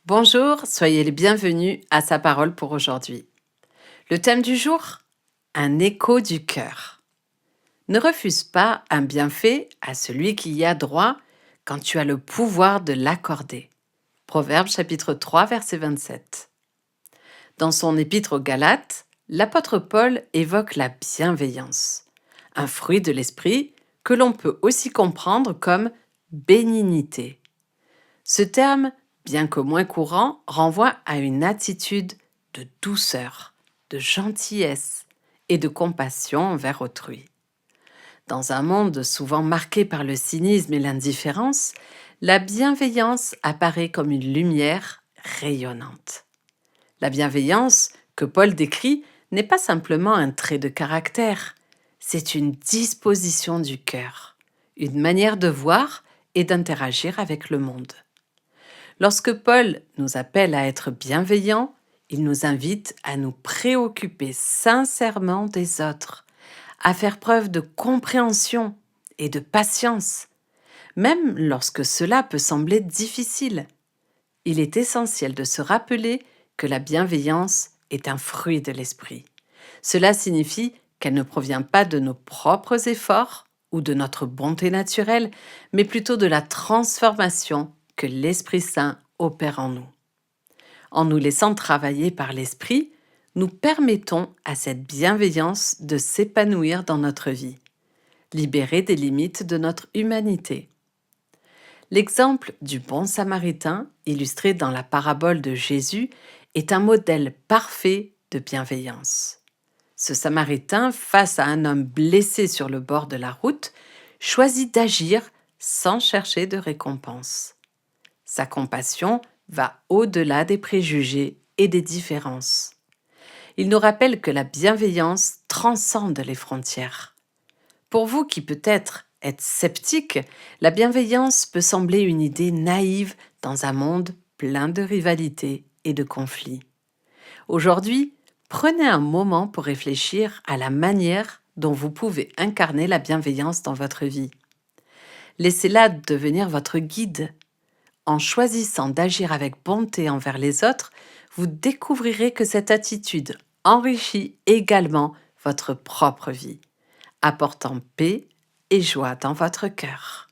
Bonjour, soyez les bienvenus à Sa parole pour aujourd'hui. Le thème du jour, un écho du cœur. Ne refuse pas un bienfait à celui qui y a droit quand tu as le pouvoir de l'accorder. Proverbe chapitre 3 verset 27. Dans son épître aux Galates, l'apôtre Paul évoque la bienveillance, un fruit de l'esprit que l'on peut aussi comprendre comme bénignité. Ce terme, bien que moins courant, renvoie à une attitude de douceur, de gentillesse et de compassion envers autrui. Dans un monde souvent marqué par le cynisme et l'indifférence, la bienveillance apparaît comme une lumière rayonnante. La bienveillance que Paul décrit n'est pas simplement un trait de caractère, c'est une disposition du cœur, une manière de voir et d'interagir avec le monde. Lorsque Paul nous appelle à être bienveillants, il nous invite à nous préoccuper sincèrement des autres, à faire preuve de compréhension et de patience, même lorsque cela peut sembler difficile. Il est essentiel de se rappeler que la bienveillance est un fruit de l'esprit. Cela signifie qu'elle ne provient pas de nos propres efforts ou de notre bonté naturelle, mais plutôt de la transformation que l'Esprit Saint opère en nous. En nous laissant travailler par l'Esprit, nous permettons à cette bienveillance de s'épanouir dans notre vie, libérée des limites de notre humanité. L'exemple du bon samaritain, illustré dans la parabole de Jésus, est un modèle parfait de bienveillance. Ce samaritain, face à un homme blessé sur le bord de la route, choisit d'agir sans chercher de récompense. Sa compassion va au-delà des préjugés et des différences. Il nous rappelle que la bienveillance transcende les frontières. Pour vous qui peut-être êtes sceptique, la bienveillance peut sembler une idée naïve dans un monde plein de rivalités et de conflits. Aujourd'hui, prenez un moment pour réfléchir à la manière dont vous pouvez incarner la bienveillance dans votre vie. Laissez-la devenir votre guide. En choisissant d'agir avec bonté envers les autres, vous découvrirez que cette attitude enrichit également votre propre vie, apportant paix et joie dans votre cœur.